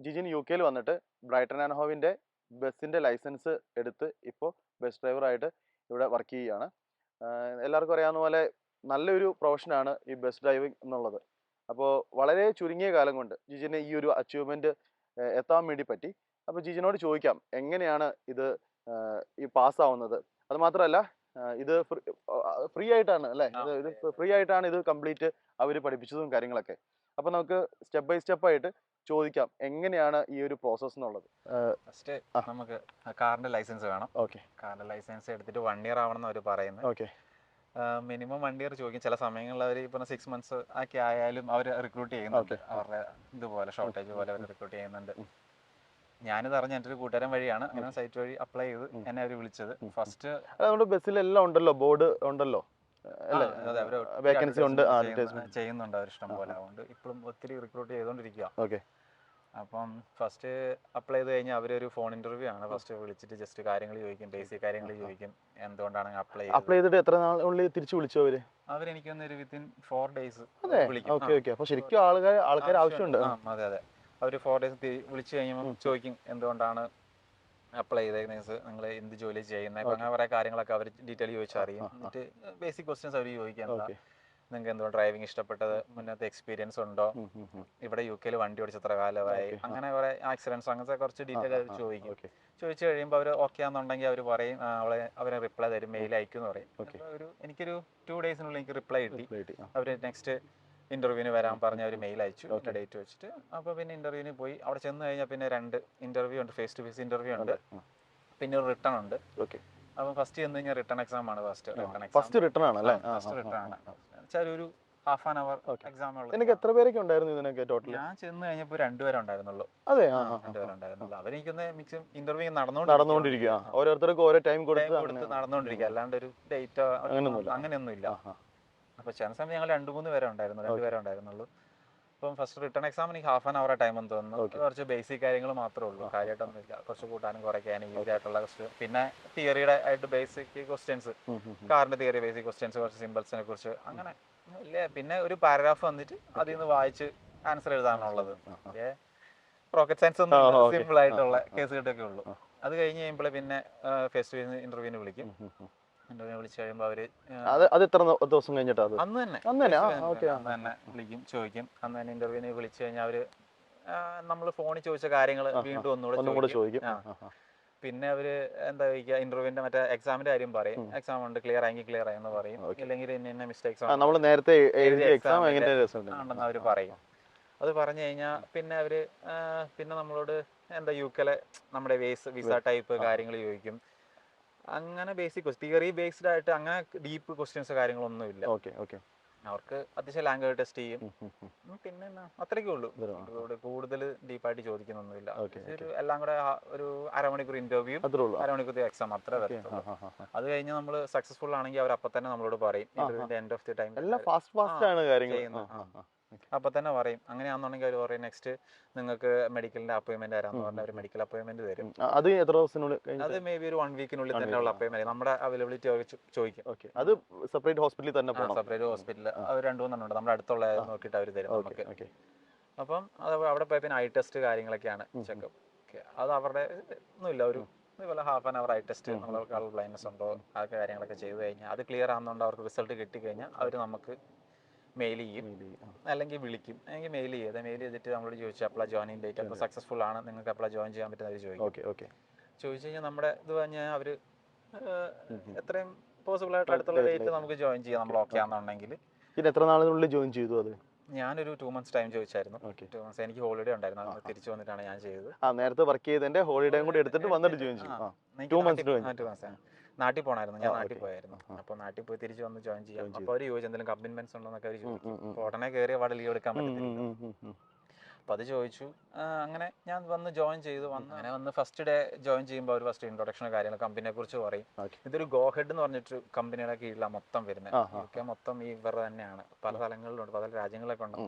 ജിജിൻ യുകെയിൽ വന്നിട്ട് Brayton and ഹോവിൻ്റെ ബസ്സിൻ്റെ licence എടുത്ത് ഇപ്പോൾ ബസ് ഡ്രൈവറായിട്ട് ഇവിടെ വർക്ക് ചെയ്യുകയാണ്. എല്ലാവർക്കും അറിയാവുന്ന പോലെ നല്ലൊരു പ്രൊഫഷനാണ് ഈ ബസ് ഡ്രൈവിംഗ് എന്നുള്ളത്. അപ്പോൾ വളരെ ചുരുങ്ങിയ കാലം കൊണ്ട് ജിജിന് ഈ ഒരു അച്ചീവ്മെൻറ്റ് എത്താൻ വേണ്ടി പറ്റി. അപ്പോൾ ജിജിനോട് ചോദിക്കാം എങ്ങനെയാണ് ഇത് ഈ പാസ്സാവുന്നത്. അത് മാത്രമല്ല ഇത് ഫ്രീ ആയിട്ടാണ് അല്ലേ, ഇത് ഫ്രീ ആയിട്ടാണ് ഇത് കംപ്ലീറ്റ് അവർ പഠിപ്പിച്ചതും കാര്യങ്ങളൊക്കെ. അപ്പോൾ നമുക്ക് സ്റ്റെപ്പ് ബൈ സ്റ്റെപ്പ് ആയിട്ട് ചോദിക്കാം എങ്ങനെയാണ് ഈ ഒരു പ്രോസസ്സ് എന്നുള്ളത്. ഫസ്റ്റ് നമുക്ക് കാറിന്റെ ലൈസൻസ് വേണം. ഓക്കെ. കാറിന്റെ ലൈസൻസ് എടുത്തിട്ട് 1 ഇയർ ആവണം അവർ പറയുന്നത്. ഓക്കെ. മിനിമം 1 ഇയർ ചോദിക്കും. ചില സമയങ്ങളിൽ അവർ ഇപ്പോൾ 6 months ഒക്കെ ആയാലും അവർ റിക്രൂട്ട് ചെയ്യുന്നുണ്ട്. അവരുടെ ഇതുപോലെ ഷോർട്ടേജ് പോലെ അവർ റിക്രൂട്ട് ചെയ്യുന്നുണ്ട്. ഞാനിത് അറിഞ്ഞ എൻ്റെ ഒരു കൂട്ടുകാരൻ വഴിയാണ് അങ്ങനെ സൈറ്റ് വഴി അപ്ലൈ ചെയ്ത് എന്നെ അവർ വിളിച്ചത്. ഫസ്റ്റ് നമ്മുടെ ബസ്സിലെല്ലാം ഉണ്ടല്ലോ, ബോർഡ് ഉണ്ടല്ലോ, വേക്കൻസി ഉണ്ട്, ചെയ്യുന്നുണ്ട് അവർ ഇഷ്ടം പോലെ. അതുകൊണ്ട് ഇപ്പോഴും ഒത്തിരി റിക്രൂട്ട് ചെയ്തുകൊണ്ടിരിക്കുക. ഓക്കെ. അപ്പം ഫസ്റ്റ് അപ്ലൈ ചെയ്ത് കഴിഞ്ഞാൽ അവരൊരു ഫോൺ ഇന്റർവ്യൂ ആണ്. ഫസ്റ്റ് വിളിച്ചിട്ട് ജസ്റ്റ് കാര്യങ്ങൾ ചോദിക്കും, ബേസിക് കാര്യങ്ങൾ ചോദിക്കും, എന്തുകൊണ്ടാണ് അപ്ലൈ ചെയ്തിട്ട് എത്ര നാളുള്ളിൽ തിരിച്ചു വിളിച്ചു അവരെനിക്കൊന്ന് ഒരു വിത്തിൻ 4 days വിളിക്കും. അപ്പോൾ ശരിക്കും ആൾക്കാർ ആവശ്യമുണ്ട്. അതെ അതെ, അവർ 4 days വിളിച്ചു കഴിയുമ്പോൾ ചോദിക്കും എന്തുകൊണ്ടാണ് അപ്ലൈ ചെയ്തേക്കുന്നത്, നിങ്ങൾ എന്ത് ജോലി ചെയ്യുന്നത്, ഇപ്പം അങ്ങനെ കുറേ കാര്യങ്ങളൊക്കെ അവർ ഡീറ്റെയിൽ ചോദിച്ചറിയും. എന്നിട്ട് ബേസിക് ക്വസ്റ്റ്യൻസ് അവർ ചോദിക്കാൻ, നിങ്ങൾക്ക് എന്തോ ഡ്രൈവിംഗ് ഇഷ്ടപ്പെട്ടത്, മുന്നത്തെ എക്സ്പീരിയൻസ് ഉണ്ടോ, ഇവിടെ UK വണ്ടി ഓടിച്ച് എത്ര കാലമായി, അങ്ങനെ കുറെ ആക്സിഡൻസ്, അങ്ങനത്തെ കുറച്ച് ഡീറ്റെയിൽ അവർ ചോദിക്കും. ചോദിച്ചു കഴിയുമ്പോൾ അവർ ഓക്കെ ആണെന്നുണ്ടെങ്കിൽ അവർ പറയും അവരെ റിപ്ലൈ തരും, മെയിൽ അയക്കും എന്ന് പറയും. എനിക്കൊരു 2 days എനിക്ക് റിപ്ലൈ കിട്ടി. അവർ നെക്സ്റ്റ് ഇന്റർവ്യൂവിന് വരാൻ പറഞ്ഞ് അവർ മെയിൽ അയച്ചു, എൻ്റെ ഡേറ്റ് വെച്ചിട്ട്. അപ്പോൾ പിന്നെ ഇന്റർവ്യൂവിന് പോയി. അവിടെ ചെന്ന് കഴിഞ്ഞാൽ പിന്നെ 2 ഇന്റർവ്യൂ ഉണ്ട്, ഫേസ് ടു ഫേസ് ഇന്റർവ്യൂ ഉണ്ട്, പിന്നെ ഒരു റിട്ടേൺ ഉണ്ട്. അപ്പം ഫസ്റ്റ് ചെന്ന് കഴിഞ്ഞാൽ റിട്ടേൺ എക്സാം ആണ്. ഫസ്റ്റ് റിട്ടേൺ ആണല്ലേ? ഫസ്റ്റ് റിട്ടേൺ ആണ്. ഒരു ഹാഫ് ആൻ അവർ എക്സാം ഉള്ളത്. എനിക്ക് എത്ര പേരൊക്കെ ഉണ്ടായിരുന്നു ഇതിനൊക്കെ ടോട്ടൽ? ഞാൻ ചെന്ന് കഴിഞ്ഞപ്പോൾ 2 പേരെ ഉണ്ടായിരുന്നുള്ളൂ. അതെ, 2 പേരെ ഉണ്ടായിരുന്നുള്ളൂ. അവരെനിക്കൊന്ന് മിക്സും ഇന്റർവ്യൂ നടന്നുകൊണ്ടിരിക്കുക, ഓരോരുത്തർക്കും ഓരോ ടൈം കൊടുത്ത് നടന്നുകൊണ്ടിരിക്കുക, അല്ലാണ്ട് ഒരു ഡേറ്റ് അങ്ങനെയൊന്നും ഇല്ല. അപ്പോൾ ചില സമയം ഞങ്ങൾ 2-3 പേരെ ഉണ്ടായിരുന്നു, 2 പേരെ ഉണ്ടായിരുന്നുള്ളൂ. അപ്പം ഫസ്റ്റ് റിട്ടേൺ എക്സാം എനിക്ക് ഹാഫ് ആൻ അവർ ടൈം എന്ന് തോന്നുന്നു. കുറച്ച് ബേസിക് കാര്യങ്ങൾ മാത്രമേ ഉള്ളൂ, കാര്യമായിട്ടൊന്നും ഇല്ല. കുറച്ച് കൂട്ടാനും കുറയ്ക്കാനും ഈസി ആയിട്ടുള്ള ക്വസ്റ്റ്യൻ, പിന്നെ തിയറിയുടെ ആയിട്ട് ബേസിക് ക്വസ്റ്റ്യൻസ്, കാറിന്റെ തിയറി ബേസിക് ക്വസ്റ്റ്യൻസ്, കുറച്ച് സിമ്പിൾസിനെ കുറിച്ച് അങ്ങനെ ഇല്ല. പിന്നെ ഒരു പാരഗ്രാഫ് വന്നിട്ട് അതിൽ നിന്ന് വായിച്ച് ആൻസർ എഴുതാനുള്ളത്. റോക്കറ്റ് സയൻസ് ഒന്നും സിമ്പിൾ ആയിട്ടുള്ള കേസ് കെട്ടൊക്കെ ഉള്ളൂ. അത് കഴിഞ്ഞ് കഴിയുമ്പോൾ പിന്നെ ഫേസ് ടു ഫേസ് ഇന്റർവ്യൂവിന് വിളിക്കും. ഇന്റർവ്യൂ വിളിച്ചു കഴിയുമ്പോൾ അവര് അത് എത്ര ദിവസം കഴിഞ്ഞിട്ടാ? അന്ന് തന്നെ വിളിക്കും, ചോദിക്കും. അന്ന് തന്നെ ഇന്റർവ്യൂവിന് വിളിച്ചു കഴിഞ്ഞാൽ അവര് നമ്മൾ ഫോണിൽ ചോദിച്ച കാര്യങ്ങൾ വീണ്ടും ഒന്നുകൂടെ ചോദിക്കും. പിന്നെ അവര് എന്താ ചോദിക്കുക, ഇന്റർവ്യൂവിന്റെ മറ്റേ എക്സാമിന്റെ കാര്യം പറയും. എക്സാം ഉണ്ട്, ക്ലിയർ ആയെങ്കിൽ ക്ലിയർ ആയെന്ന് പറയും, ഇല്ലെങ്കിൽ ഇന്ന മിസ്റ്റേക്സ് ഉണ്ടെന്ന് അവര് പറയും. അത് പറഞ്ഞു കഴിഞ്ഞാൽ പിന്നെ അവര് പിന്നെ നമ്മളോട് എന്താ UK നമ്മുടെ വിസ ടൈപ്പ് കാര്യങ്ങൾ ചോദിക്കും. അങ്ങനെ ബേസിക് തിയറി ബേസ്ഡ് ആയിട്ട് അങ്ങനെ ഡീപ്പ് ക്വസ്റ്റ്യൻസ് കാര്യങ്ങളൊന്നും ഇല്ല. അവർക്ക് അത്യാവശ്യം ലാംഗ്വേജ് ടെസ്റ്റ് ചെയ്യും, പിന്നെ അത്രയ്ക്കേ ഉള്ളൂ. കൂടുതൽ ഡീപ്പായിട്ട് ചോദിക്കുന്നൊന്നുമില്ല. എല്ലാം കൂടെ ഒരു അരമണിക്കൂർ ഇന്റർവ്യൂ, അരമണിക്കൂർ എക്സാം, അത്ര വരത്തുള്ളൂ. അത് കഴിഞ്ഞ് നമ്മൾ സക്സസ്ഫുൾ ആണെങ്കിൽ അവർ അപ്പം തന്നെ നമ്മളോട് പറയും ഇന്റർവ്യൂവിന്റെ എൻഡ് ഓഫ് ദി ടൈം അപ്പൊ തന്നെ പറയും. അങ്ങനെയാണെന്നുണ്ടെങ്കിൽ അവർ പറയും നെക്സ്റ്റ് നിങ്ങൾക്ക് മെഡിക്കലിന്റെ അപ്പോയിന്റ്മെന്റ് തരാന്ന് പറഞ്ഞാൽ ഒരു മെഡിക്കൽ അപ്പോയിന്റ്മെന്റ് തരും. അത് എത്ര ദിവസത്തിനുള്ളിൽ? അത് മേ ബി ഒരു 1 വീക്കിനുള്ളിൽ തന്നെയുള്ള അപ്പോയിന്റ്മെന്റ്, നമ്മുടെ അവൈലബിലിറ്റി ചോദിക്കും. അത് സെപ്പറേറ്റ് ഹോസ്പിറ്റലിൽ തന്നെ പോകണം. സെപ്പറേറ്റ് ഹോസ്പിറ്റലിൽ അവർ 2-3 ഉണ്ട്, നമ്മുടെ അടുത്തുള്ള നോക്കിയിട്ട് അവർ തരും നമുക്ക്. അപ്പം അത് അവിടെ പോയ പിന്നെ ഐ ടെസ്റ്റ് കാര്യങ്ങളൊക്കെയാണ് ചെക്കപ്പ്. അത് അവരുടെ ഒന്നുമില്ല, ഒരു ഇതുപോലെ half an hour eye test, നമ്മൾ കളർ ബ്ലൈൻഡ്നെസ് ഉണ്ടോ, അതൊക്കെ കാര്യങ്ങളൊക്കെ ചെയ്ത് കഴിഞ്ഞാൽ അത് ക്ലിയർ ആണെന്നുണ്ടോ അവർക്ക് റിസൾട്ട് കിട്ടിക്കഴിഞ്ഞാൽ അവർ നമുക്ക് മെയിൽ ചെയ്യും, അല്ലെങ്കിൽ വിളിക്കും. അല്ലെങ്കിൽ മെയിൽ ചെയ്തിട്ട് നമ്മളോട് ചോദിച്ചു അപ്ലൈ ജോയിനിങ് ഡേറ്റ് അപ്പോൾ സക്സസ്ഫുൾ ആണ്, നിങ്ങൾക്ക് അപ്ലൈ ജോയിൻ ചെയ്യാൻ പറ്റുന്ന അവർ ചോദിക്കും. ചോദിച്ചു കഴിഞ്ഞാൽ നമ്മുടെ ഇത് പറഞ്ഞാൽ അവർ എത്രയും പോസിബിൾ ആയിട്ട് അടുത്തുള്ള ഡേറ്റ് നമുക്ക് ജോയിൻ ചെയ്യാം, നമ്മൾ ഓക്കെ ആണെന്നുണ്ടെങ്കിൽ. എത്ര നാളിനുള്ളിൽ ജോയിൻ ചെയ്തു? അത് ഞാനൊരു 2 months ടൈം ചോദിച്ചായിരുന്നു. 2 months എനിക്ക് ഹോളിഡേ ഉണ്ടായിരുന്നു, അത് തിരിച്ചു വന്നിട്ടാണ് ഞാൻ ചെയ്തത്. നേരത്തെ വർക്ക് ചെയ്തതിന്റെ ഹോളിഡേ കൂടി എടുത്തിട്ട് വന്നിട്ട് ജോയിൻ ചെയ്തു. 2 months നാട്ടിൽ പോകണമായിരുന്നു, ഞാൻ നാട്ടിൽ പോയായിരുന്നു. അപ്പോൾ നാട്ടിൽ പോയി തിരിച്ചു വന്ന് ജോയിൻ ചെയ്യാം. അപ്പോൾ അവർ ചോദിച്ചു എന്തെങ്കിലും കമ്മിറ്റ്മെന്റ്സ് ഉണ്ടോന്നൊക്കെ അവർ ചോദിച്ചു. അപ്പോൾ ഉടനെ കയറിയ പാടെ ലീവ് എടുക്കാൻ പറ്റത്തില്ല. അപ്പോൾ അത് ചോദിച്ചു. അങ്ങനെ ഞാൻ വന്ന് ജോയിൻ ചെയ്തു. അങ്ങനെ വന്ന് ഫസ്റ്റ് ഡേ ജോയിൻ ചെയ്യുമ്പോൾ അവർ ഫസ്റ്റ് ഇൻട്രൊഡക്ഷൻ കാര്യങ്ങൾ കമ്പനിയെ കുറിച്ച് പറയും. ഇതൊരു ഗോ ഹെഡ് എന്ന് പറഞ്ഞിട്ട് കമ്പനിയുടെ കീഴിലാണ് മൊത്തം വരുന്നത്. UK മൊത്തം ഈ ഇവരുടെ തന്നെയാണ്, പല സ്ഥലങ്ങളിലുണ്ട്, പല രാജ്യങ്ങളൊക്കെ ഉണ്ട്.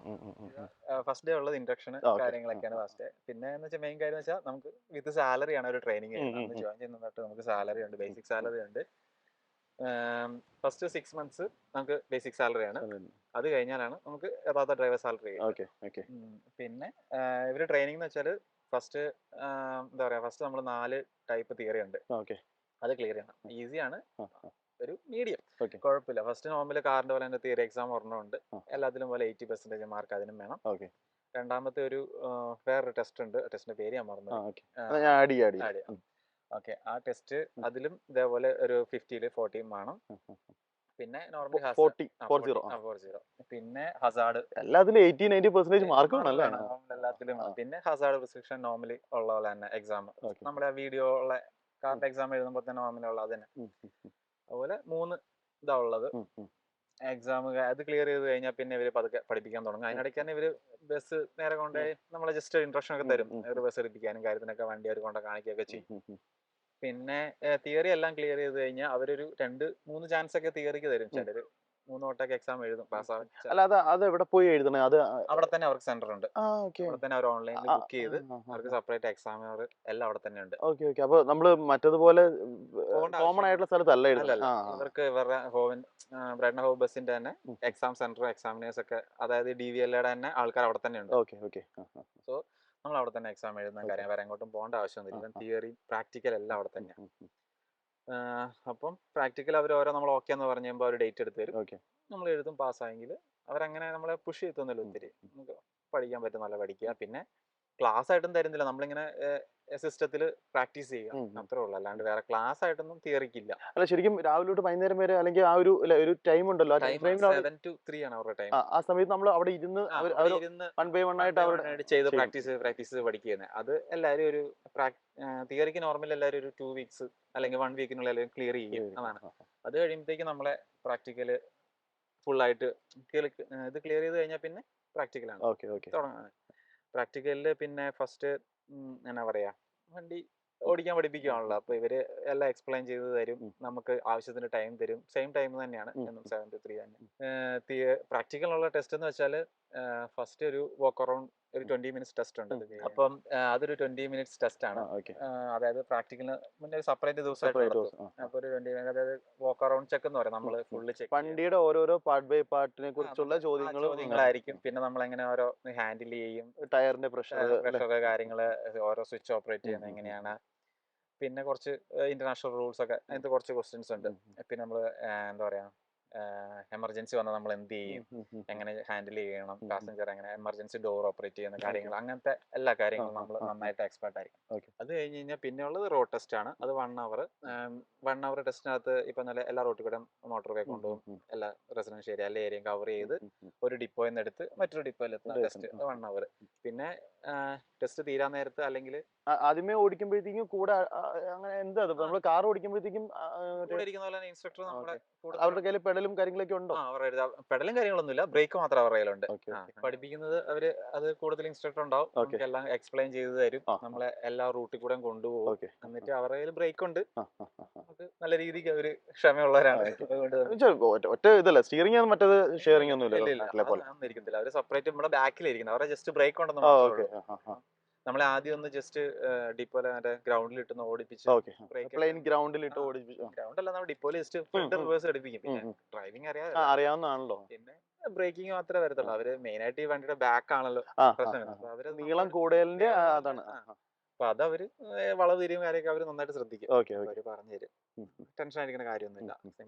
ഫസ്റ്റ് ഡേ ഉള്ളത് ഇൻട്രൊഡക്ഷൻ കാര്യങ്ങളൊക്കെയാണ് ഫസ്റ്റ് ഡേ. പിന്നെ എന്ന് വെച്ചാൽ മെയിൻ കാര്യം എന്ന് വെച്ചാൽ നമുക്ക് വിത്ത് സാലറി ആണ് ഒരു ട്രെയിനിങ്. ജോയിൻ ചെയ്യുന്നതായിട്ട് നമുക്ക് സാലറി ഉണ്ട്, ബേസിക് സാലറി ഉണ്ട്. ഫസ്റ്റ് 6 months നമുക്ക് ബേസിക് സാലറി ആണ്. അത് കഴിഞ്ഞാലാണ് നമുക്ക് യഥാർത്ഥ ഡ്രൈവർ സാലറി. പിന്നെ ഇവര് ട്രെയിനിങ് എന്ന് വെച്ചാൽ ഫസ്റ്റ് എന്താ പറയാ, ഫസ്റ്റ് നമ്മൾ 4 ടൈപ്പ് തിയറി ഉണ്ട്, ഓക്കെ. അത് ക്ലിയർ ചെയ്യണം. ഈസിയാണ്, ഒരു മീഡിയം, ഓക്കെ. കുഴപ്പമില്ല. ഫസ്റ്റ് നോർമൽ കാറിന്റെ പോലെ തന്നെ തിയറി എക്സാം ഒരെണ്ണമുണ്ട്, എല്ലാത്തിലും പോലെ 80% മാർക്ക് അതിനും വേണം. ഓക്കെ. രണ്ടാമത്തെ ഒരു വേറൊരു ടെസ്റ്റ് ഉണ്ട്, ടെസ്റ്റിന്റെ പേര് ഞാൻ മറന്നു. ഞാൻ ആഡ് ചെയ്യാം. ഓക്കെ, ആ ടെസ്റ്റ് അതിലും ഇതേപോലെ ഒരു 50-ൽ 40 വേണം. പിന്നെ നോർമലി 40. പിന്നെ ഹസാർഡ് എല്ലാത്തിലും 80-90% മാർക്ക് വേണമല്ലേ? എല്ലാത്തിലും. പിന്നെ ഹസാർഡ് പ്രിസ്ക്രിപ്ഷൻ നോർമലി ഉള്ള പോലെ തന്നെ എക്സാം, നമ്മുടെ വീഡിയോ ഉള്ള കാർഡ് എക്സാം എഴുതുമ്പോൾ തന്നെ നോർമലി ഉള്ള അത് തന്നെ. അതുപോലെ 3 ഇതാ ഉള്ളത്. എക്സാം അത് ക്ലിയർ ചെയ്ത് കഴിഞ്ഞാൽ പിന്നെ ഇവര് പതുക്കെ പഠിപ്പിക്കാൻ തുടങ്ങും. അതിനിടയ്ക്ക് തന്നെ ഇവര് ബസ് നേരെ കൊണ്ടുപോയി നമ്മളെ ജസ്റ്റ് ഇൻട്രഷൻ ഒക്കെ തരും, ഒരു ബസ് എടുപ്പിക്കാനും കാര്യത്തിനൊക്കെ വണ്ടി അവർ കൊണ്ട് കാണിക്കുകയൊക്കെ ചെയ്യും. പിന്നെ തിയറി എല്ലാം ക്ലിയർ ചെയ്ത് കഴിഞ്ഞാൽ അവരൊരു 2-3 ചാൻസ് ഒക്കെ തിയറിക്ക് തരും. ചിലര് 3 വട്ടമൊക്കെ എക്സാം എഴുതും, പാസ്സാവും. അത് എവിടെ പോയി എഴുതണേ? അത് അവിടെ തന്നെ അവർക്ക് സെന്റർ ഉണ്ട്, അവിടെ തന്നെ അവർ ഓൺലൈനിൽ ബുക്ക് ചെയ്ത് അവർക്ക് സെപ്പറേറ്റ് എക്സാമിനർ എല്ലാം അവിടെ തന്നെ ഉണ്ട്. ഓക്കെ. ഓക്കെ. അപ്പൊ നമ്മള് മറ്റതുപോലെ കോമൺ ആയിട്ടുള്ള സ്ഥലത്തല്ല എഴുതുന്നത്. ഇവർക്ക് ഇവരുടെ ബ്രൈഡൻ ഹോവ് ബസിന്റെ തന്നെ എക്സാം സെന്റർ, എക്സാമിനേഴ്സ് ഒക്കെ, അതായത് DVLA തന്നെ ആൾക്കാർ അവിടെ തന്നെ ഉണ്ട്. ഓക്കെ. ഓക്കെ. സോ നമ്മൾ അവിടെ തന്നെ എക്സാം എഴുതുന്ന കാര്യം, വേറെ എങ്ങോട്ടും പോകേണ്ട ആവശ്യമൊന്നുമില്ല. തിയറി പ്രാക്ടിക്കൽ എല്ലാം അവിടെ തന്നെയാണ്. അപ്പം പ്രാക്ടിക്കൽ അവർ നമ്മൾ ഓക്കെ എന്ന് പറഞ്ഞു കഴിയുമ്പോൾ അവർ ഡേറ്റ് എടുത്ത് തരും, നമ്മൾ എഴുതും. പാസ്സായെങ്കിൽ അവരങ്ങനെ നമ്മളെ പുഷ് ചെയ്തൊന്നുമില്ല, ഒത്തിരി നമുക്ക് പഠിക്കാൻ പറ്റും, നല്ല പഠിക്കുക. പിന്നെ ക്ലാസ് ആയിട്ടും തരുന്നില്ല, നമ്മളിങ്ങനെ സിസ്റ്റത്തിൽ പ്രാക്ടീസ് ചെയ്യുക, അത്രേ ഉള്ളൂ. അല്ലാണ്ട് വേറെ ക്ലാസ് ആയിട്ടൊന്നും തിയറിക്കില്ല. അല്ല, ശരിക്കും രാവിലെ തൊട്ട് വൈകുന്നേരം വരെ, അല്ലെങ്കിൽ ആ ഒരു ടൈം ഉണ്ടല്ലോ, 7 to 3 ആണ് അവരുടെ ടൈം. ആ സമയത്ത് നമ്മൾ അവിടെ ഇരുന്ന് വൺ ബൈ വൺ ആയിട്ട് അവരുടെ ചെയ്ത് പ്രാക്ടീസ് പഠിക്കുന്നത്. അത് എല്ലാവരും ഒരു തിയറിക്ക് നോർമൽ എല്ലാവരും ഒരു 2 വീക്സ് അല്ലെങ്കിൽ 1 വീക്കിനുള്ളിൽ എല്ലാവരും ക്ലിയർ ചെയ്യും. അതാണ്. അത് കഴിയുമ്പോഴത്തേക്ക് നമ്മളെ പ്രാക്ടിക്കല് ഫുള്ളായിട്ട് ഇത് ക്ലിയർ ചെയ്ത് കഴിഞ്ഞാൽ പിന്നെ പ്രാക്ടിക്കലാണ് തുടങ്ങുന്നത്. പ്രാക്ടിക്കലിൽ പിന്നെ ഫസ്റ്റ് എന്നാ പറയാ, വണ്ടി ഓടിക്കാൻ പഠിപ്പിക്കുകയാണല്ലോ. അപ്പൊ ഇവര് എല്ലാം എക്സ്പ്ലെയിൻ ചെയ്ത് തരും, നമുക്ക് ആവശ്യത്തിന് ടൈം തരും. സെയിം ടൈം തന്നെയാണ് എന്നും 7 to 3 തന്നെ. പ്രാക്ടിക്കലുള്ള ടെസ്റ്റ് എന്ന് വെച്ചാൽ ഫസ്റ്റ് ഒരു വാക്ക് അറൗണ്ട് ഒരു 20 മിനിറ്റ്സ് ടെസ്റ്റ് ഉണ്ട്. അപ്പം അതൊരു 20 മിനിറ്റ്സ് ടെസ്റ്റ് ആണ്. അതായത് പ്രാക്ടിക്കലിന് മുന്നേ ഒരു സെപ്പറേറ്റ് ദിവസമായിട്ട് നടത്തും. അപ്പൊ ഒരു 20 മിനിറ്റ്, അതായത് വാക്ക് അറൗണ്ട് ചെക്ക് എന്ന് പറയും. നമ്മൾ ഫുള്ള് ചെക്ക്, വണ്ടിയുടെ ഓരോരോ പാർട്ട് ബൈ പാർട്ടിനെ കുറിച്ചുള്ള ചോദ്യങ്ങളായിരിക്കും. പിന്നെ നമ്മൾ എങ്ങനെ ഓരോ ഹാൻഡിൽ ചെയ്യും, ടയറിന്റെ പ്രഷർ കാര്യങ്ങള്, ഓരോ സ്വിച്ച് ഓപ്പറേറ്റ് ചെയ്യുന്നത് എങ്ങനെയാണ്, പിന്നെ കുറച്ച് ഇന്റർനാഷണൽ റൂൾസ് ഒക്കെ, അതിന്റെ കുറച്ച് ക്വസ്റ്റ്യൻസ് ഉണ്ട്. പിന്നെ നമ്മൾ എന്താ പറയാ, എമർജൻസി വന്നാൽ നമ്മൾ എന്ത് ചെയ്യും, എങ്ങനെ ഹാൻഡിൽ ചെയ്യണം, പാസഞ്ചർ എങ്ങനെ, എമർജൻസി ഡോർ ഓപ്പറേറ്റ് ചെയ്യുന്ന കാര്യങ്ങൾ, അങ്ങനത്തെ എല്ലാ കാര്യങ്ങളും നമ്മൾ നന്നായിട്ട് എക്സ്പെർട്ട് ആയിരിക്കും. അത് കഴിഞ്ഞ് കഴിഞ്ഞാൽ പിന്നെ ഉള്ളത് റോഡ് ടെസ്റ്റ് ആണ്. അത് 1 അവർ ടെസ്റ്റിനകത്ത് ഇപ്പൊ നല്ല എല്ലാ റോട്ടിൽ കൂടെ മോട്ടോർ വേ കൊണ്ടുപോകും, എല്ലാ റെസിഡൻഷ്യൽ ഏരിയ, എല്ലാ ഏരിയയും കവർ ചെയ്ത് ഒരു ഡിപ്പോയിൽ നിന്ന് എടുത്ത് മറ്റൊരു ഡിപ്പോയിൽ എത്തുന്ന ടെസ്റ്റ് 1 അവർ. പിന്നെ ടെസ്റ്റ് തീരാൻ നേരത്ത്, അല്ലെങ്കിൽ ആദ്യമേ ഓടിക്കുമ്പോഴത്തേക്കും കൂടെ അങ്ങനെ എന്താ, നമ്മൾ കാർ ഓടിക്കുമ്പോഴത്തേക്കും കൂടെ ഇരിക്കുന്ന പോലെ ഇൻസ്ട്രക്ടർ നമ്മുടെ അവരുടെ കയ്യിൽ പെഡലും കാര്യങ്ങളൊക്കെ ഉണ്ടോ? പെഡലും കാര്യങ്ങളൊന്നുമില്ല, ബ്രേക്ക് മാത്രം അവരുടെ കയ്യിലുണ്ട്. പഠിപ്പിക്കുന്നത് അവര്, അത് കൂടുതൽ ഇൻസ്ട്രക്ടർ ഉണ്ടാവും, നമുക്ക് എല്ലാം എക്സ്പ്ലെയിൻ ചെയ്ത് തരും, നമ്മളെ എല്ലാ റൂട്ടിൽ കൂടെ കൊണ്ടുപോകും. എന്നിട്ട് അവരുടെ കയ്യിൽ ബ്രേക്ക് ഉണ്ട്, അത് നല്ല രീതിക്ക് അവര് ക്ഷമയുള്ളവരാണ്. ഒറ്റ ഇതല്ല സ്റ്റിയറിംഗ്, മറ്റേത് ഷെയറിംഗ് ഒന്നും ഇരിക്കത്തില്ല. അവര് സെപ്പറേറ്റ് നമ്മുടെ ബാക്കിലിരിക്കുന്നത്, അവരുടെ ജസ്റ്റ് ബ്രേക്ക് ഉണ്ടെന്ന് മാത്രമേ ഉള്ളൂ. നമ്മളെ ആദ്യം ഒന്ന് ജസ്റ്റ് ഡിപ്പോയിലെ ഗ്രൗണ്ടിൽ ഇട്ട് ഓടിപ്പിച്ച്, ഗ്രൗണ്ട് അല്ല, നമ്മൾ ഡിപ്പോയിൽ ജസ്റ്റ് ഫ്രണ്ട് റിവേഴ്സ് എടുപ്പിക്കും. പിന്നെ ഡ്രൈവിംഗ് അറിയാവുന്നതാണല്ലോ. പിന്നെ ബ്രേക്കിംഗ് മാത്രമേ വരത്തുള്ളൂ. അവര് മെയിൻ ആയിട്ട് ഈ വണ്ടിയുടെ ബാക്ക് ആണല്ലോ പ്രശ്നം, നീളം കൂടുതലിന്റെ അതാണ്. അപ്പൊ അതവര് വളവ് തിരിയും കാര്യമൊക്കെ അവര് നന്നായിട്ട് ശ്രദ്ധിക്കും, അവര് പറഞ്ഞു തരും. ടെൻഷൻ അടിക്കുന്ന കാര്യമൊന്നുമില്ല.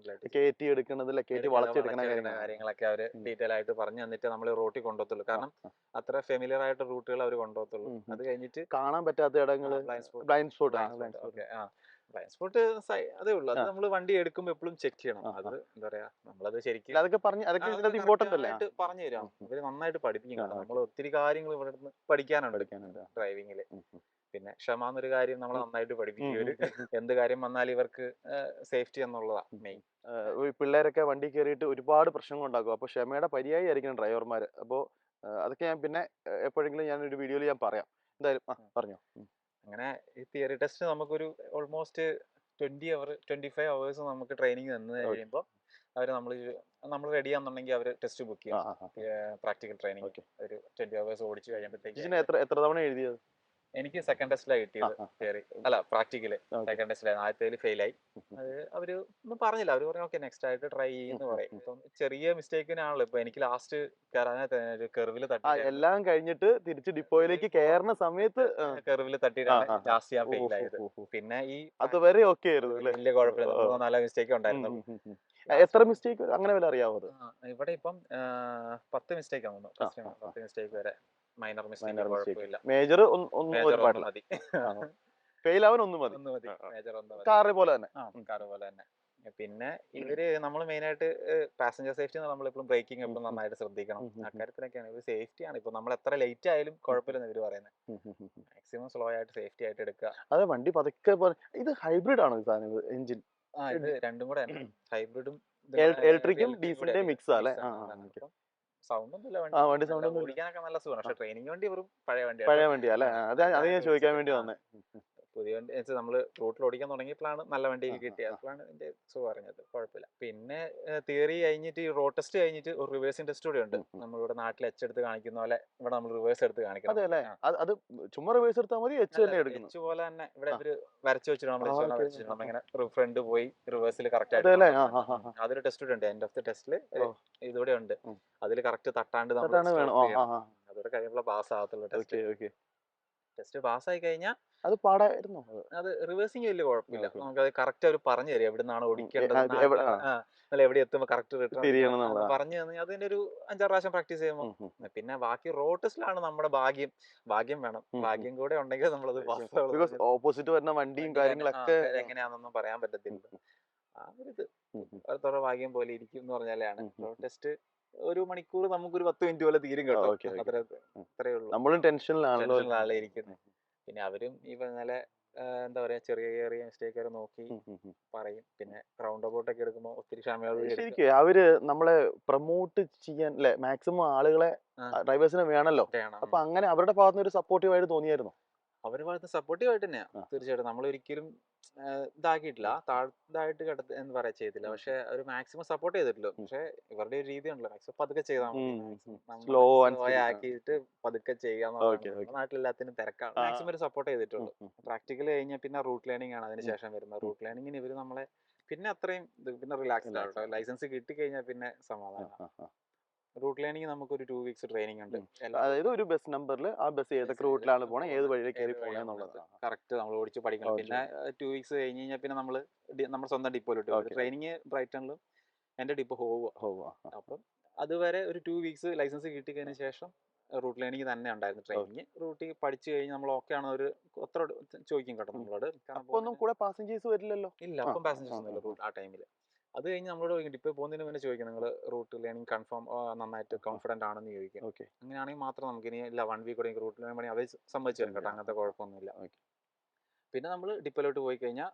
കയറ്റി എടുക്കുന്നതില്ല, കയറ്റി വളച്ചെടുക്കുന്ന കാര്യങ്ങളൊക്കെ അവര് ഡീറ്റെയിൽ ആയിട്ട് പറഞ്ഞു തന്നിട്ട് നമ്മൾ റൂട്ടിൽ കൊണ്ടുപോകത്തുള്ളൂ. കാരണം അത്ര ഫെമിലിയർ ആയിട്ട് റൂട്ടുകൾ അവർ കൊണ്ടുപോകത്തുള്ളൂ. അത് കഴിഞ്ഞിട്ട് കാണാൻ പറ്റാത്ത ഇടങ്ങള് ബ്ലൈൻഡ് സ്പോട്ട്, ബ്ലൈൻഡ് സ്പോട്ട് അതേ ഉള്ളൂ. അത് നമ്മൾ വണ്ടി എടുക്കുമ്പോൾ എപ്പോഴും ചെക്ക് ചെയ്യണം. അത് എന്താ പറയാ, നമ്മളത് ശരിക്കും അതൊക്കെ ഇമ്പോർട്ടന്റ് അല്ലേ, പറഞ്ഞു തരാം. ഇവര് നന്നായിട്ട് പഠിപ്പിക്കും. നമ്മൾ ഒത്തിരി കാര്യങ്ങൾ ഇവിടെ നിന്ന് പഠിക്കാനുണ്ട് ഡ്രൈവിംഗില്. പിന്നെ ക്ഷമ എന്നൊരു കാര്യം നമ്മൾ നന്നായിട്ട് പഠിപ്പിക്കും. എന്ത് കാര്യം വന്നാലും ഇവർക്ക് സേഫ്റ്റി എന്നുള്ളതാണ് മെയിൻ. പിള്ളേരൊക്കെ വണ്ടി കയറിയിട്ട് ഒരുപാട് പ്രശ്നങ്ങൾ ഉണ്ടാക്കും. അപ്പൊ ക്ഷമയുടെ പര്യായി ആയിരിക്കണം ഡ്രൈവർമാര്. അപ്പോൾ അതൊക്കെ ഞാൻ പിന്നെ എപ്പോഴെങ്കിലും ഞാനൊരു വീഡിയോയിൽ ഞാൻ പറയാം. എന്തായാലും പറഞ്ഞോ. അങ്ങനെ ഈ തിയറി ടെസ്റ്റ് നമുക്കൊരു ഓൾമോസ്റ്റ് 25 hours നമുക്ക് ട്രെയിനിങ് തന്നു കഴിയുമ്പോൾ അവർ നമ്മൾ റെഡിയാണെന്നുണ്ടെങ്കിൽ അവർ ടെസ്റ്റ് ബുക്ക് ചെയ്യും. പ്രാക്ടിക്കൽ ട്രെയിനിങ് ഒരു 20 hours ഓടിച്ചു കഴിയുമ്പോഴത്തേക്ക്. എത്ര തവണ എഴുതിയത്? എനിക്ക് സെക്കൻഡ് ടെസ്റ്റിലാണ് കിട്ടിയത് ആ. തിയറി, അല്ല പ്രാക്ടിക്കല്. ഓക്കെ. സെക്കൻഡ് ടെസ്റ്റിലായിരുന്നു, ആദ്യത്തേൽ ഫെയിലായി. അത് അവര് ഒന്നും പറഞ്ഞില്ല, അവര് പറഞ്ഞു ഓക്കെ നെക്സ്റ്റ് ആയിട്ട് ട്രൈ ചെയ്യുന്നു പറയും. ഇപ്പം ചെറിയ മിസ്റ്റേക്കിനാണല്ലോ ഇപ്പൊ എനിക്ക് ലാസ്റ്റ് കെർവില് തട്ടിട്ടായിരുന്നു. എല്ലാം കഴിഞ്ഞിട്ട് തിരിച്ച് ഡിപ്പോയിലേക്ക് കയറുന്ന സമയത്ത് കെർവില് തട്ടിയിട്ടാണ് ആ. ലാസ്റ്റ് ഞാൻ ഓ, ഫെയിൽ ഓ, ആയത്. ഓ, ഓ. പിന്നെ ഈ അതുവരെ ഓക്കെ ആയിരുന്നു അല്ലേ? വലിയ കുഴപ്പമില്ല, ഓ. 3-4 മിസ്റ്റേക്ക് ഉം, ഉണ്ടായിരുന്നുള്ളൂ. ഉം, ഉം. എത്ര മിസ്റ്റേക്ക് അങ്ങനെ വല്ല അറിയാവോ അത്? ഇവിടെ ഇപ്പം 10 മിസ്റ്റേക്ക് ആണ് ആ, ഫസ്റ്റ് ആ, ആ. 10 മിസ്റ്റേക്ക് വരെ. Minor mistake minor mistake. കുഴപ്പമില്ല. മേജർ മേജർ ഒരു ഒന്ന് പാടില്ല. മതി. ഫെയിൽ ആവാൻ ഒന്ന് മതി. ഒന്ന് മതി, മേജർ ഒന്ന് മതി. കാറ് പോലെ തന്നെ. കാറ് പോലെ തന്നെ. പിന്നെ ഇവര് നമ്മൾ മെയിൻ ആയിട്ട് പാസഞ്ചർ സേഫ്റ്റി നമ്മളെപ്പോഴും ബ്രേക്കിംഗ് എപ്പോഴും നന്നായിട്ട് ശ്രദ്ധിക്കണം. അക്കാര്യത്തിലൊക്കെയാണ് ഇവർ സേഫ്റ്റിയാണ്. ഇപ്പൊ നമ്മൾ എത്ര ലേറ്റ് ആയാലും കുഴപ്പമില്ലെന്ന് ഇവര് പറയുന്നത്. മാക്സിമം സ്ലോ ആയിട്ട് സേഫ്റ്റി ആയിട്ട് എടുക്കുക. അതെ, വണ്ടി പതുക്കെ ഇത് ഹൈബ്രിഡ് ആണോ ഈ സാധനം, എഞ്ചിൻ? ഇത് രണ്ടും കൂടെ ഹൈബ്രിഡും ഇലക്ട്രിക്കും ഡീസലിന്റെ മിക്സ് അല്ലേ? സൗണ്ട് ഒന്നുമില്ല, വണ്ടി സൗണ്ട് ഒന്നും ഓടിക്കാനൊക്കെ നല്ല സുഖമാണ്. പക്ഷെ ട്രെയിനിങ് വണ്ടി വെറും പഴയ പഴയ വണ്ടിയാണ്. വണ്ടിയാ അല്ലേ? അത് ഞാൻ ചോദിക്കാൻ വേണ്ടി വന്നേ. പുതിയ വണ്ടി വെച്ചാൽ നമ്മള് റൂട്ടിൽ ഓടിക്കാൻ തുടങ്ങിയപ്പോഴാണ് നല്ല വണ്ടിയൊക്കെ കിട്ടിയത്. അപ്പോഴാണ് ഇതിന്റെ സുഖം അറിഞ്ഞത്. കുഴപ്പമില്ല. പിന്നെ തിയറി കഴിഞ്ഞിട്ട് ഈ റോഡ് ടെസ്റ്റ് കഴിഞ്ഞിട്ട് ഒരു റിവേഴ്സിംഗ് ടെസ്റ്റ് കൂടെ ഉണ്ട്. നമ്മളിവിടെ നാട്ടിൽ എച്ച് എടുത്ത് കാണിക്കുന്ന പോലെ ഇവിടെ നമ്മൾ റിവേഴ്സ് എടുത്ത് കാണിക്കണം. അതെ അല്ലേ? അത് ചുമ്മാ റിവേഴ്സ് എടുത്താൽ മതി, എച്ച് തന്നെ എടുക്കുന്നു? എച്ച് പോലെ തന്നെ ഇവിടെ ഇവര് വരച്ചു വെച്ചിട്ട് നമ്മളിങ്ങനെ ഫ്രണ്ട് പോയി റിവേഴ്സിൽ കറക്റ്റ് അതെ അല്ലേ? ആയിട്ട് അതൊരു ടെസ്റ്റ് ഉണ്ട്. എൻഡ് ഓഫ് ദി ടെസ്റ്റില് ഇതൂടെ ഉണ്ട്. അതിൽ കറക്റ്റ് തട്ടാണ്ട് വേണം. അതോടെ കഴിയുമ്പോൾ പാസ് ആകത്തുള്ളൂ ടെസ്റ്റ്. ഓക്കെ. ടെസ്റ്റ് പാസ്സായി കഴിഞ്ഞാൽ അത് പാടായിരുന്നോ? അത് റിവേഴ്സിംഗ് വലിയ കുഴപ്പമില്ല. നമുക്കത് കറക്റ്റ് അവർ പറഞ്ഞു തരും എവിടുന്നാണ് ഓടിക്കേണ്ടത്, എവിടെ എത്തുമ്പോൾ കറക്റ്റ് റിട്ടേൺ പറഞ്ഞു തന്നെ. അതിന്റെ ഒരു 5-6 പ്രാവശ്യം പ്രാക്ടീസ് ചെയ്യുമ്പോൾ പിന്നെ ബാക്കി റോഡ് ടെസ്റ്റിലാണ് നമ്മുടെ ഭാഗ്യം വേണം. ഭാഗ്യം കൂടെ ഉണ്ടെങ്കിൽ നമ്മളത് ഓപ്പോസിറ്റ് വരുന്ന വണ്ടിയും കാര്യങ്ങളൊക്കെ എങ്ങനെയാണെന്നൊന്നും പറയാൻ പറ്റത്തില്ല. ആ ഒരു ഇത് അത്രത്തോളം ഭാഗ്യം പോലെ ഇരിക്കും എന്ന് പറഞ്ഞാലാണ്. റോഡ് ടെസ്റ്റ് 1 മണിക്കൂർ നമുക്കൊരു 10 മിനിറ്റ് പോലെ തീരും കേട്ടോ. അത്രേ ഉള്ളൂ. നമ്മളും ടെൻഷനിലാണല്ലോ ഇരിക്കുന്നത്. പിന്നെ അവരും ഈ പറഞ്ഞാലെ എന്താ പറയാ, ചെറിയ മിസ്റ്റേക്ക് വരെ നോക്കി പറയും. പിന്നെ റൗണ്ട് അബൌട്ട് ഒക്കെ എടുക്കുമ്പോൾ ഒത്തിരി ശരിക്കും അവര് നമ്മളെ പ്രൊമോട്ട് ചെയ്യാൻ അല്ലെ, മാക്സിമം ആളുകളെ ഡ്രൈവേഴ്സിനെ വേണല്ലോ. അപ്പൊ അങ്ങനെ അവരുടെ ഭാഗത്തുനിന്ന് ഒരു സപ്പോർട്ടീവ് ആയിട്ട് തോന്നിയായിരുന്നു? അവരുടെ ഭാഗത്ത് സപ്പോർട്ടീവ് ആയിട്ട് തന്നെയാ. തീർച്ചയായിട്ടും നമ്മൾ ഒരിക്കലും ഇതാക്കിയിട്ടില്ല, താഴ്ത്തായിട്ട് എന്ന് പറയാ ചെയ്തില്ല. പക്ഷെ അവർ മാക്സിമം സപ്പോർട്ട് ചെയ്തിട്ടില്ല. പക്ഷെ ഇവരുടെ ഒരു രീതി ഉണ്ടല്ലോ, മാക്സിമം പതുക്കെ ചെയ്താൽ മതി, സ്ലോ ആക്കിയിട്ട് പതുക്കെ ചെയ്യാന്ന്. നാട്ടിലെല്ലാത്തിനും തിരക്കാണ്. മാക്സിമം ഒരു സപ്പോർട്ട് ചെയ്തിട്ടുള്ളൂ. പ്രാക്ടിക്കൽ കഴിഞ്ഞാൽ പിന്നെ റൂട്ട് ലേണിംഗ് ആണ് അതിന് ശേഷം വരുന്നത്. റൂട്ട് ലേണിംഗിന് ഇവര് നമ്മളെ പിന്നെ അത്രയും പിന്നെ റിലാക്സ്ഡ് ആട്ടോ. ലൈസൻസ് കിട്ടിക്കഴിഞ്ഞാൽ പിന്നെ സമാധാനം. റൂട്ട് ലേണിംഗ് നമുക്കൊരു 2 വീക്സ് ട്രെയിനിങ് ഉണ്ട്. അതായത് ഒരു ബസ് നമ്പറിൽ ആ ബസ് ഏതൊക്കെ റൂട്ടിലാണ് പോണേ, ഏത് വഴിയിലേക്ക് കയറി പോണേ എന്നുള്ളത് കറക്റ്റ് നമ്മൾ ഓടിച്ച് പഠിക്കണം. പിന്നെ 2 വീക്സ് കഴിഞ്ഞ് കഴിഞ്ഞാൽ പിന്നെ നമ്മുടെ സ്വന്തം ഡിപ്പോയിലോട്ട് ട്രെയിനിങ് ബ്രൈറ്റണിലും എന്റെ ഡിപ്പോ ഹോവുക. അപ്പം അതുവരെ ഒരു 2 വീക്സ് ലൈസൻസ് കിട്ടിക്കഴിഞ്ഞ ശേഷം റൂട്ട് ലേണിംഗ് തന്നെ ഉണ്ടായിരുന്നു. ട്രെയിനിങ് റൂട്ടിൽ പഠിച്ചു കഴിഞ്ഞ് നമ്മൾ ഓക്കെ ആണ് ഒരു അത്ര ചോദിക്കും കേട്ടോ നമ്മളോട്. ഒന്നും കൂടെ പാസഞ്ചേഴ്സ് വരില്ലല്ലോ? ഇല്ല, അപ്പം പാസഞ്ചേഴ്സ് ഒന്നുമില്ല ആ ടൈമിൽ. അത് കഴിഞ്ഞ് നമ്മളോട് ഡിപ്പോ പോകുന്നതിന് മുന്നേ ചോദിക്കും, നിങ്ങൾ റൂട്ട് ലേണിംഗ് കൺഫേം നന്നായിട്ട് കോൺഫിഡന്റ് ആണെന്ന് ചോദിക്കും. അങ്ങനെയാണെങ്കിൽ മാത്രം നമുക്ക് ഇനി ഇല്ല 1 വീക്ക് കൂടെ റൂട്ട് ലേണിംഗ് പണി അവർ സമ്മതിച്ചു തരും കേട്ടോ. അങ്ങനത്തെ കുഴപ്പമൊന്നുമില്ല. പിന്നെ നമ്മൾ ഡിപ്പോയിലോട്ട് പോയി കഴിഞ്ഞാൽ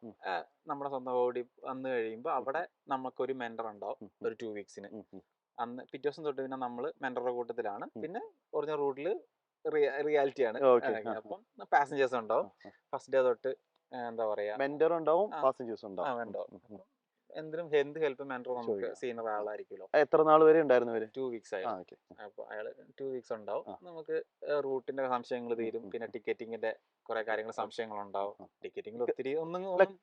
നമ്മുടെ സ്വന്തം ഓടി വന്നു കഴിയുമ്പോൾ അവിടെ നമുക്കൊരു മെന്റർ ഉണ്ടാവും ഒരു 2 വീക്സിന്. അന്ന് പിറ്റേ ദിവസം തൊട്ട് പിന്നെ നമ്മൾ മെന്ററുടെ കൂട്ടത്തിലാണ്. പിന്നെ ഒറിജിനൽ റൂട്ടിൽ റിയാലിറ്റി ആണ്. അപ്പം പാസഞ്ചേഴ്സ് ഉണ്ടാവും. ഫസ്റ്റ് ഡേ തൊട്ട് എന്താ പറയാ, മെന്റർ ഉണ്ടാവും, പാസഞ്ചേഴ്സ് ഉണ്ടാവും. എന്ത് ഹെൽപ്പ് മെന്റർ നമുക്ക് സീനിയർ ആളായിരിക്കുമല്ലോ. എത്ര നാൾ വരെ ഉണ്ടായിരുന്നു? 2 വീക്സ് ആയി. അപ്പൊ അയാള് 2 വീക്സ് ഉണ്ടാവും. നമുക്ക് റൂട്ടിന്റെ സംശയങ്ങൾ തീരും. പിന്നെ ടിക്കറ്റിങ്ങിന്റെ കുറെ കാര്യങ്ങൾ സംശയങ്ങൾ ഉണ്ടാവും. ടിക്കറ്റിംഗിൽ ഒത്തിരി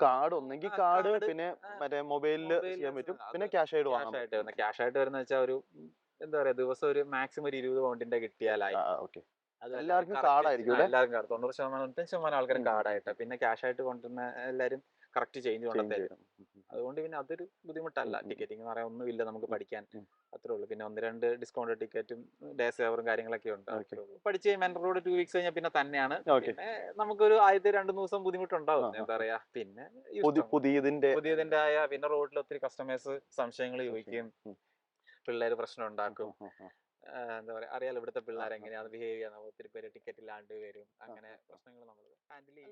കാർഡ് ഒന്നെങ്കിൽ കാർഡ്, പിന്നെ മറ്റേ മൊബൈലിൽ ചെയ്യാൻ പറ്റും. പിന്നെ ക്യാഷ് ആയിട്ട് വരുന്ന വെച്ചാൽ ഒരു എന്താ പറയാ, ദിവസം ഒരു മാക്സിമം ഒരു 20 പൗണ്ടിന്റെ കിട്ടിയാലായി. എല്ലാവർക്കും കാർഡായിരിക്കും. എല്ലാവരും കാർഡ് 90% ആൾക്കാരും കാർഡായിട്ട്. പിന്നെ ക്യാഷ് ആയിട്ട് കൊണ്ടുവരുന്ന എല്ലാവരും കറക്റ്റ് ചേഞ്ച് കൊണ്ടുതരും. അതുകൊണ്ട് പിന്നെ അതൊരു ബുദ്ധിമുട്ടല്ല. ടിക്കറ്റിംഗ് എന്ന് പറയാൻ ഒന്നുമില്ല, നമുക്ക് പഠിക്കാൻ അത്രേ ഉള്ളൂ. പിന്നെ 1-2 ഡിസ്കൗണ്ട് ടിക്കറ്റും ഡേ സേവറും കാര്യങ്ങളൊക്കെ ഉണ്ട്. പഠിച്ച് മെന്ററോട് 2 വീക്സ് കഴിഞ്ഞാൽ പിന്നെ തന്നെയാണ്. പിന്നെ നമുക്കൊരു ആദ്യത്തെ 2-3 ദിവസം ബുദ്ധിമുട്ടുണ്ടാവും. എന്താ പറയാ, പിന്നെ പുതിയതിന്റെ പിന്നെ റോഡിൽ ഒത്തിരി കസ്റ്റമേഴ്സ് സംശയങ്ങൾ ചോദിക്കും, പിള്ളേര് പ്രശ്നം ഉണ്ടാക്കും. എന്താ പറയാ, അറിയാലോ ഇവിടുത്തെ പിള്ളേർ എങ്ങനെയാണ് ബിഹേവ് ചെയ്യാൻ. ഒത്തിരി പേര് ടിക്കറ്റ് ഇല്ലാണ്ട് വരും. അങ്ങനെ പ്രശ്നങ്ങൾ നമ്മൾ ഹാൻഡിൽ ചെയ്യാം.